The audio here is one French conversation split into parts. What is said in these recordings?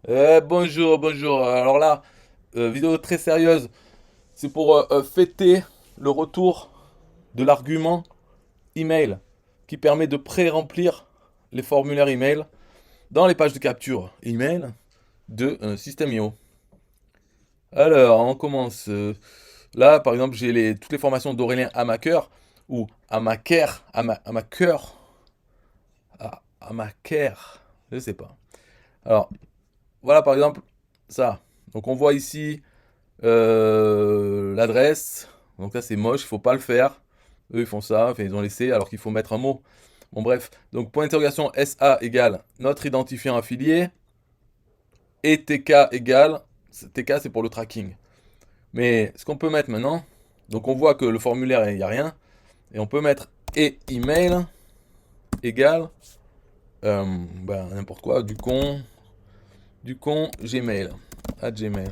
Bonjour, bonjour. Alors là, vidéo très sérieuse. C'est pour fêter le retour de l'argument email qui permet de pré-remplir les formulaires email dans les pages de capture email de System.io. Alors, on commence. Là, par exemple, j'ai toutes les formations d'Aurélien Amaker ou Amaker, Amaker, Amaker, je sais pas. Alors, voilà par exemple ça. Donc on voit ici l'adresse. Donc ça c'est moche, il faut pas le faire. Eux ils font ça, enfin ils ont laissé alors qu'il faut mettre un mot. Bon bref, donc point d'interrogation SA égale notre identifiant affilié et TK égale, TK c'est pour le tracking. Mais ce qu'on peut mettre maintenant, donc on voit que le formulaire il n'y a rien, et on peut mettre et email égale n'importe quoi, du con Gmail, à Gmail.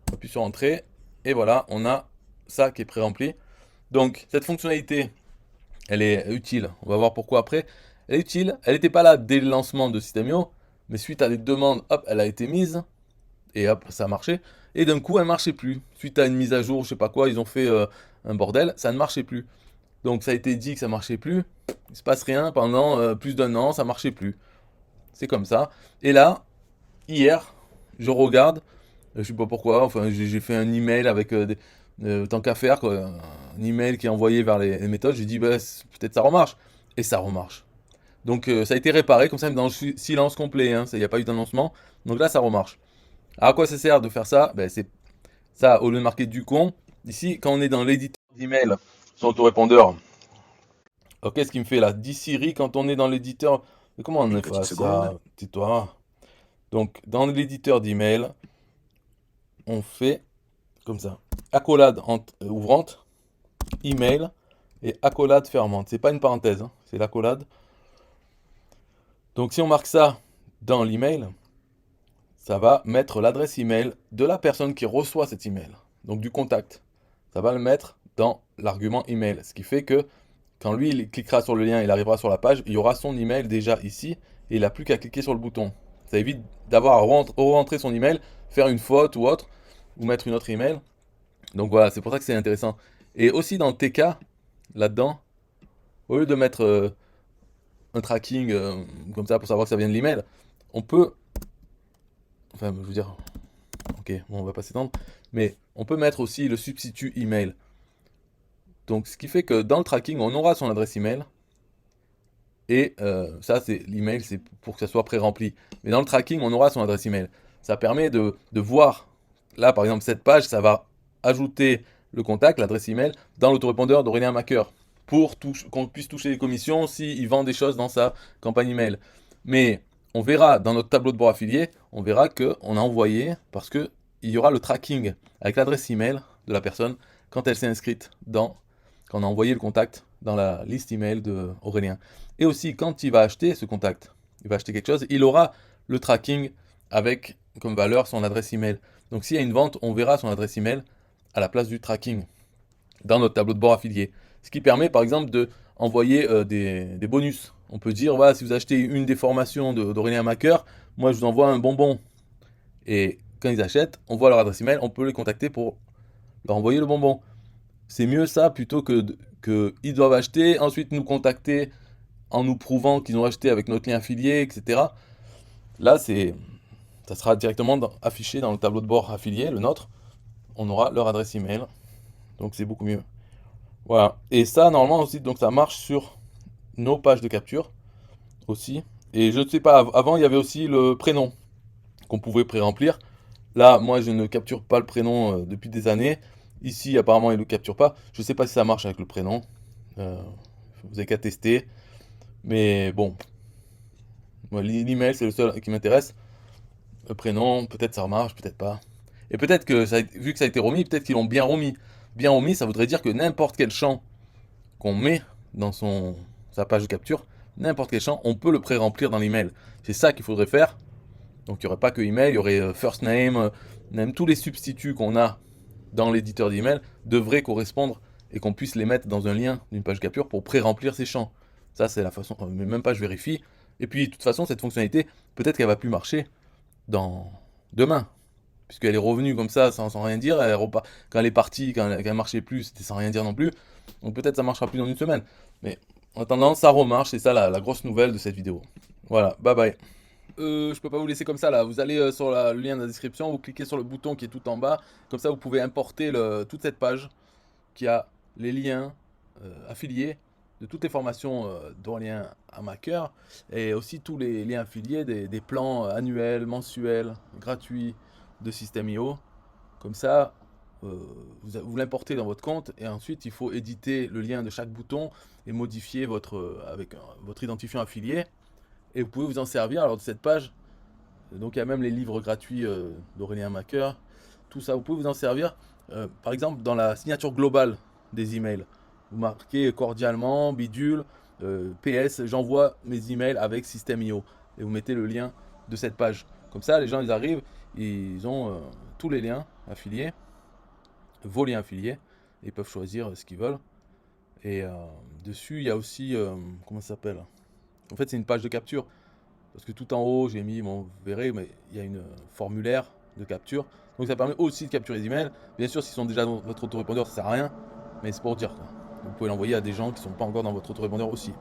On appuie sur entrée et voilà, on a ça qui est pré-rempli. Donc cette fonctionnalité, elle est utile. On va voir pourquoi après. Elle est utile. Elle n'était pas là dès le lancement de System.io, mais suite à des demandes, hop, elle a été mise et hop, ça a marché. Et d'un coup, elle marchait plus. Suite à une mise à jour, je sais pas quoi, ils ont fait un bordel, ça ne marchait plus. Donc ça a été dit que ça marchait plus. Il se passe rien pendant plus d'un an, ça marchait plus. C'est comme ça. Et là, hier, je regarde, je sais pas pourquoi, enfin j'ai fait un email avec tant qu'à faire, quoi, un email qui est envoyé vers les méthodes, j'ai dit bah, peut-être ça remarche. Et ça remarche. Donc ça a été réparé comme ça, mais dans le silence complet, hein, il n'y a pas eu d'annoncement. Donc là ça remarche. Alors à quoi ça sert de faire ça? Ben, c'est ça, au lieu de marquer du con, ici quand on est dans l'éditeur d'email, son autorépondeur, alors qu'est-ce qu'il me fait là? Dit Siri quand on est dans l'éditeur. Mais comment on Une fait petite ça? seconde. Tais-toi. Donc dans l'éditeur d'email, on fait comme ça. Accolade ouvrante, email et accolade fermante. C'est pas une parenthèse, hein, c'est l'accolade. Donc si on marque ça dans l'email, ça va mettre l'adresse email de la personne qui reçoit cet email. Donc du contact. Ça va le mettre dans l'argument email. Ce qui fait que quand lui il cliquera sur le lien, il arrivera sur la page, il y aura son email déjà ici et il n'a plus qu'à cliquer sur le bouton. Ça évite d'avoir à rentrer son email, faire une faute ou autre, ou mettre une autre email. Donc voilà, c'est pour ça que c'est intéressant. Et aussi dans TK, là-dedans, au lieu de mettre un tracking comme ça pour savoir que ça vient de l'email, on peut, enfin je veux dire, ok, bon, on va pas s'étendre, mais on peut mettre aussi le substitut email. Donc ce qui fait que dans le tracking, on aura son adresse email, et ça c'est l'email, c'est pour que ça soit pré-rempli. Mais dans le tracking, on aura son adresse email. Ça permet de voir, là par exemple cette page, ça va ajouter le contact, l'adresse email, dans l'autorépondeur d'Aurélien Macker, pour qu'on puisse toucher les commissions s'il vend des choses dans sa campagne email. Mais on verra dans notre tableau de bord affilié, on verra qu'on a envoyé, parce qu'il y aura le tracking avec l'adresse email de la personne quand elle s'est inscrite quand on a envoyé le contact dans la liste email de Aurélien. Et aussi, quand il va acheter ce contact, il va acheter quelque chose, il aura le tracking avec comme valeur son adresse email. Donc s'il y a une vente, on verra son adresse email à la place du tracking dans notre tableau de bord affilié. Ce qui permet par exemple de envoyer des bonus. On peut dire, voilà, si vous achetez une des formations d'Aurélien Macker, moi je vous envoie un bonbon. Et quand ils achètent, on voit leur adresse email, on peut les contacter pour leur envoyer le bonbon. C'est mieux ça plutôt que ils doivent acheter, ensuite nous contacter en nous prouvant qu'ils ont acheté avec notre lien affilié, etc. Là, ça sera directement affiché dans le tableau de bord affilié, le nôtre. On aura leur adresse email, donc c'est beaucoup mieux. Voilà. Et ça, normalement aussi, donc ça marche sur nos pages de capture aussi. Et je ne sais pas, avant il y avait aussi le prénom qu'on pouvait pré-remplir. Là, moi, je ne capture pas le prénom depuis des années. Ici, apparemment, il ne le capture pas. Je ne sais pas si ça marche avec le prénom. Euh, vous avez qu'à tester. Mais bon, moi, l'email, c'est le seul qui m'intéresse. Le prénom, peut-être ça marche, peut-être pas. Et peut-être que, vu que ça a été remis, peut-être qu'ils l'ont bien remis. Bien remis, ça voudrait dire que n'importe quel champ qu'on met dans sa page de capture, n'importe quel champ, on peut le pré-remplir dans l'email. C'est ça qu'il faudrait faire. Donc il n'y aurait pas que email, il y aurait first name, même tous les substituts qu'on a dans l'éditeur d'email devraient correspondre et qu'on puisse les mettre dans un lien d'une page de capture pour pré-remplir ces champs. Ça, c'est la façon, mais même pas je vérifie. Et puis, de toute façon, cette fonctionnalité, peut-être qu'elle va plus marcher demain. Puisqu'elle est revenue comme ça sans rien dire, quand elle est partie, quand elle marchait plus, c'était sans rien dire non plus. Donc peut-être ça marchera plus dans une semaine. Mais en attendant, ça remarche, c'est ça la grosse nouvelle de cette vidéo. Voilà, bye bye. Je peux pas vous laisser comme ça là. Vous allez sur le lien de la description, vous cliquez sur le bouton qui est tout en bas. Comme ça, vous pouvez importer toute cette page qui a les liens affiliés de toutes les formations d'Aurélien Amaker et aussi tous les liens affiliés des plans annuels, mensuels, gratuits de System.io. Comme ça, vous l'importez dans votre compte et ensuite il faut éditer le lien de chaque bouton et modifier avec votre identifiant affilié. Et vous pouvez vous en servir alors de cette page. Donc il y a même les livres gratuits d'Aurélien Macker. Tout ça, vous pouvez vous en servir. Par exemple, dans la signature globale des emails, vous marquez cordialement, bidule, PS, j'envoie mes emails avec System.io. Et vous mettez le lien de cette page. Comme ça, les gens, ils arrivent, ils ont tous les liens affiliés, vos liens affiliés, et ils peuvent choisir ce qu'ils veulent. Et dessus, il y a aussi, comment ça s'appelle? En fait, c'est une page de capture. Parce que tout en haut, j'ai mis, bon, vous verrez, mais il y a une formulaire de capture. Donc ça permet aussi de capturer les emails. Bien sûr, s'ils sont déjà dans votre autorépondeur, ça sert à rien. Mais c'est pour dire quoi. Vous pouvez l'envoyer à des gens qui ne sont pas encore dans votre autorépondeur aussi.